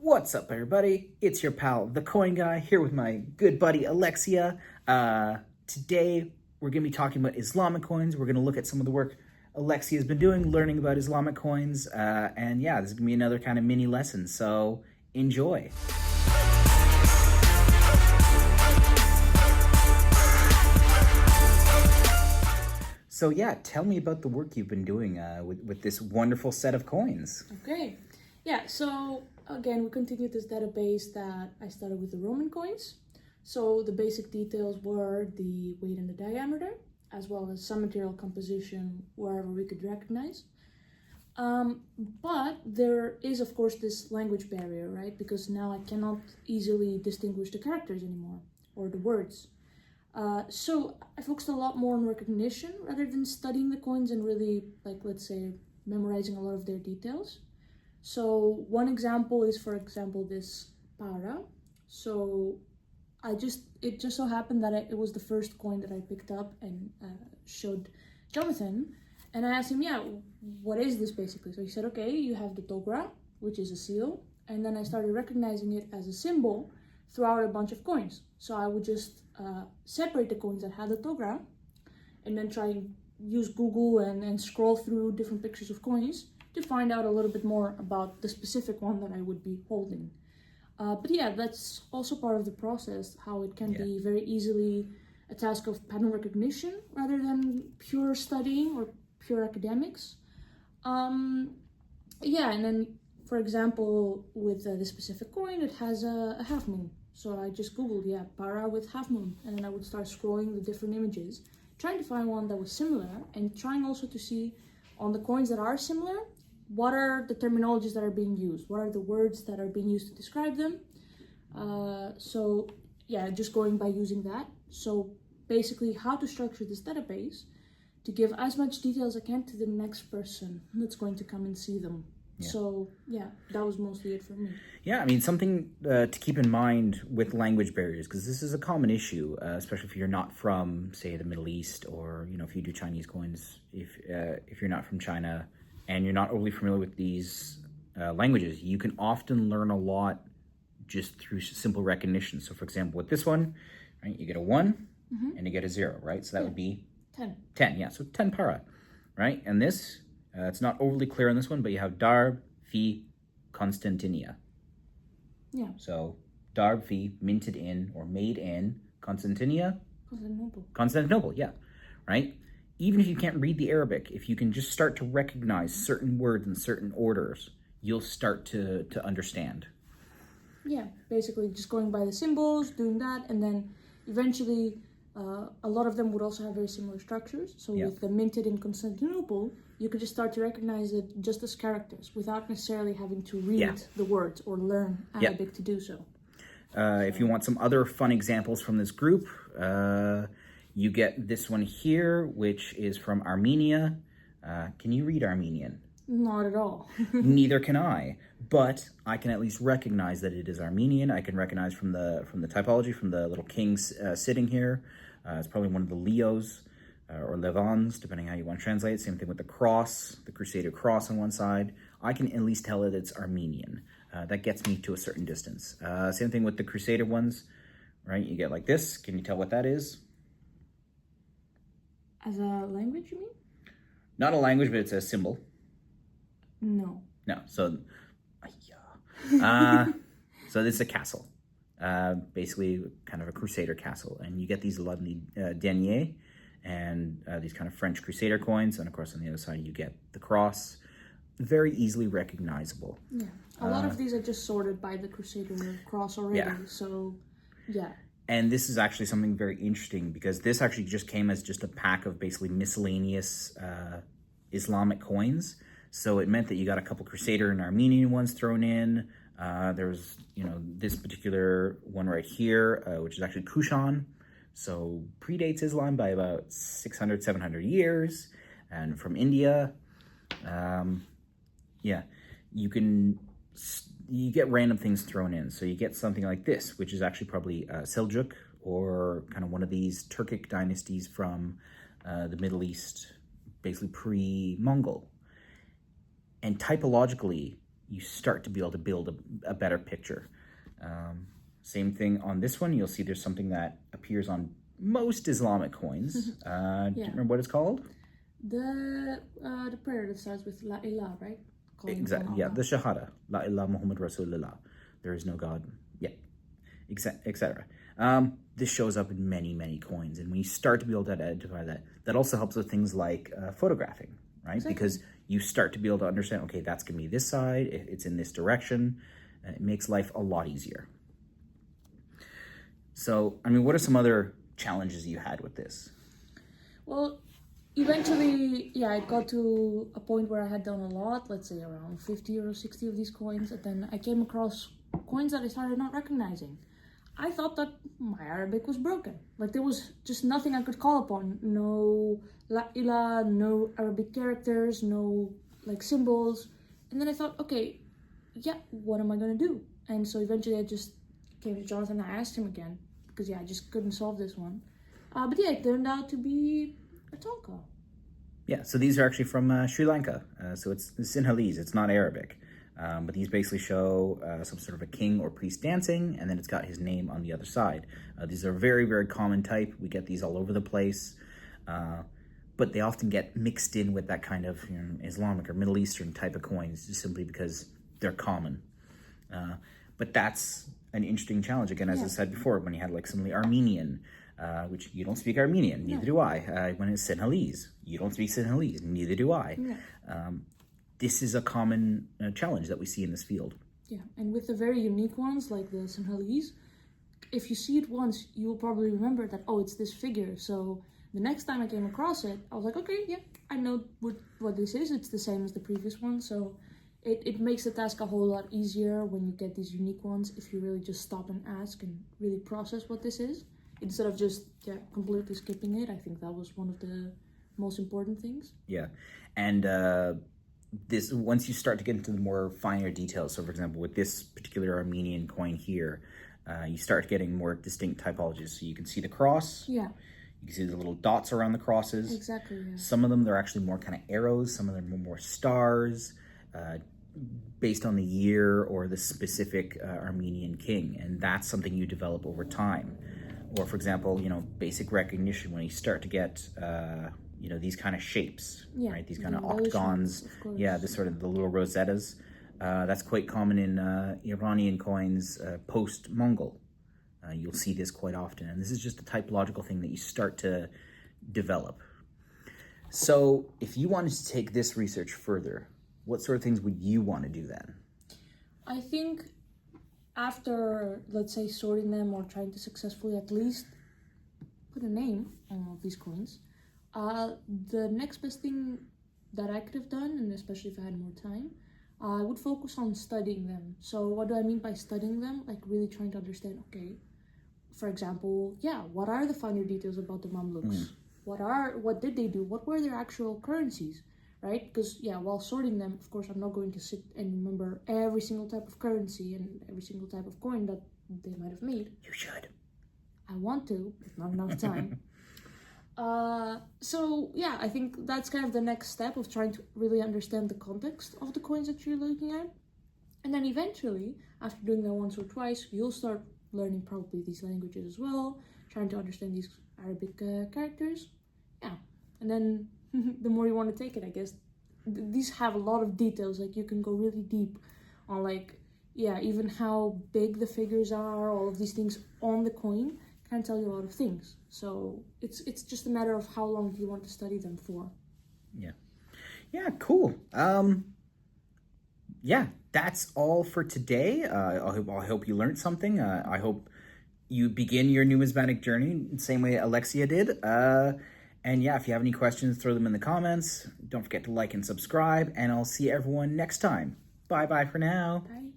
What's up, everybody? It's your pal, the Coin Guy, here with my good buddy, Alexia. Today, we're going to be talking about Islamic coins. We're going to look at some of the work Alexia has been doing, learning about Islamic coins. And yeah, this is going to be another kind of mini lesson, so enjoy. So yeah, tell me about the work you've been doing with this wonderful set of coins. Okay, yeah, so again, we continued this database that I started with the Roman coins. So the basic details were the weight and the diameter, as well as some material composition wherever we could recognize. But there is, of course, this language barrier, right? Because now I cannot easily distinguish the characters anymore, or the words. So I focused a lot more on recognition rather than studying the coins and really, like, let's say, memorizing a lot of their details. So one example is, for example, this para. So it just so happened that it was the first coin that I picked up and showed Jonathan. And I asked him, yeah, what is this basically? So he said, okay, you have the togra, which is a seal. And then I started recognizing it as a symbol throughout a bunch of coins. So I would just separate the coins that had the togra and then try and use Google and scroll through different pictures of coins to find out a little bit more about the specific one that I would be holding. But yeah, that's also part of the process, how it can be very easily a task of pattern recognition rather than pure studying or pure academics. And then, for example, with this specific coin, it has a half moon. So I just Googled, para with half moon, and then I would start scrolling the different images, trying to find one that was similar, and trying also to see on the coins that are similar, what are the terminologies that are being used? What are the words that are being used to describe them? Just going by using that. So basically how to structure this database to give as much detail as I can to the next person that's going to come and see them. Yeah. So yeah, that was mostly it for me. Yeah, I mean, something to keep in mind with language barriers, because this is a common issue, especially if you're not from, say, the Middle East, or, you know, if you do Chinese coins, if you're not from China and you're not overly familiar with these languages, you can often learn a lot just through simple recognition. So for example, with this one, right, you get a 1 and you get a 0, right? So that would be 10. 10, yeah, so 10 para, right? And this, it's not overly clear on this one, but you have Darb, Fi, Constantinia. Yeah. So Darb, Fi, minted in or made in Constantinia. Constantinople, yeah, right? Even if you can't read the Arabic, if you can just start to recognize certain words in certain orders, you'll start to understand. Yeah, basically just going by the symbols, doing that, and then eventually a lot of them would also have very similar structures. So with the minted in Constantinople, you could just start to recognize it just as characters without necessarily having to read the words or learn Arabic to do so. If you want some other fun examples from this group, you get this one here, which is from Armenia. Can you read Armenian? Not at all. Neither can I, but I can at least recognize that it is Armenian. I can recognize from the typology, from the little kings sitting here. It's probably one of the Leos or Levans, depending how you want to translate it. Same thing with the cross, the Crusader cross on one side. I can at least tell that it's Armenian. That gets me to a certain distance. Same thing with the Crusader ones, right? You get like this. Can you tell what that is? As a language, you mean? Not a language, but it's a symbol. No. No. So, so this is a castle. Basically kind of a Crusader castle. And you get these lovely deniers and these kind of French Crusader coins. And of course, on the other side, you get the cross. Very easily recognizable. Yeah. A lot of these are just sorted by the Crusader cross already. Yeah. So, yeah. And this is actually something very interesting, because this actually just came as just a pack of basically miscellaneous Islamic coins. So it meant that you got a couple Crusader and Armenian ones thrown in. There's, this particular one right here, which is actually Kushan. So predates Islam by about 600, 700 years. And from India, you get random things thrown in. So you get something like this, which is actually probably Seljuk, or kind of one of these Turkic dynasties from the Middle East, basically pre-Mongol. And typologically, you start to be able to build a better picture. Same thing on this one. You'll see there's something that appears on most Islamic coins. Do you remember what it's called? The prayer that starts with La ilah, right? Exactly. Yeah, the Shahada. La ilaha Muhammad Rasulullah. There is no God. Yeah, etc. This shows up in many, many coins. And when you start to be able to identify that, that also helps with things like photographing, right? Exactly. Because you start to be able to understand, okay, that's going to be this side. It's in this direction. It makes life a lot easier. So, I mean, what are some other challenges you had with this? Well, eventually, yeah, it got to a point where I had done a lot, let's say around 50 or 60 of these coins, and then I came across coins that I started not recognizing. I thought that my Arabic was broken. Like, there was just nothing I could call upon. No La ilah, no Arabic characters, no, like, symbols. And then I thought, okay, yeah, what am I going to do? And so eventually I just came to Jonathan and I asked him again, because, yeah, I just couldn't solve this one. But yeah, it turned out to be a Tonka. Yeah, so these are actually from Sri Lanka. So it's Sinhalese, it's not Arabic. But these basically show some sort of a king or priest dancing, and then it's got his name on the other side. These are a very, very common type. We get these all over the place. But they often get mixed in with that kind of Islamic or Middle Eastern type of coins, just simply because they're common. But that's an interesting challenge, again, as I said before, when you had like some of the Armenian, which you don't speak Armenian, neither do I. When it's Sinhalese, you don't speak Sinhalese, neither do I. This is a common challenge that we see in this field. Yeah, and with the very unique ones, like the Sinhalese, if you see it once, you will probably remember that, oh, it's this figure. So the next time I came across it, I was like, okay, yeah, I know what this is. It's the same as the previous one. So it makes the task a whole lot easier when you get these unique ones, if you really just stop and ask and really process what this is, instead of just completely skipping it. I think that was one of the most important things. Yeah, and this, once you start to get into the more finer details, so for example, with this particular Armenian coin here, you start getting more distinct typologies. So you can see the cross. Yeah. You can see the little dots around the crosses. Exactly, yeah. Some of them, they're actually more kind of arrows. Some of them are more stars, based on the year or the specific Armenian king. And that's something you develop over time. Or, for example, basic recognition, when you start to get, these kind of shapes, right? These kind of octagons. This sort of the little rosettas. That's quite common in Iranian coins post-Mongol. You'll see this quite often. And this is just a typological thing that you start to develop. So if you wanted to take this research further, what sort of things would you want to do then? I think after, let's say, sorting them or trying to successfully at least put a name on all of these coins, the next best thing that I could have done, and especially if I had more time, I would focus on studying them. So what do I mean by studying them? Like really trying to understand, okay, for example, what are the finer details about the Mamluks? What did they do? What were their actual currencies, right? Because, while sorting them, of course, I'm not going to sit and remember every single type of currency and every single type of coin that they might have made. You should. I want to, but not enough time. I think that's kind of the next step of trying to really understand the context of the coins that you're looking at. And then eventually, after doing that once or twice, you'll start learning probably these languages as well, trying to understand these Arabic characters. Yeah, and then the more you want to take it, I guess, these have a lot of details. Like, you can go really deep on, even how big the figures are, all of these things on the coin can tell you a lot of things. So it's just a matter of how long do you want to study them for. Yeah, cool. That's all for today. I hope you learned something. I hope you begin your numismatic journey the same way Alexia did. And if you have any questions, throw them in the comments. Don't forget to like and subscribe, and I'll see everyone next time. Bye-bye for now. Bye.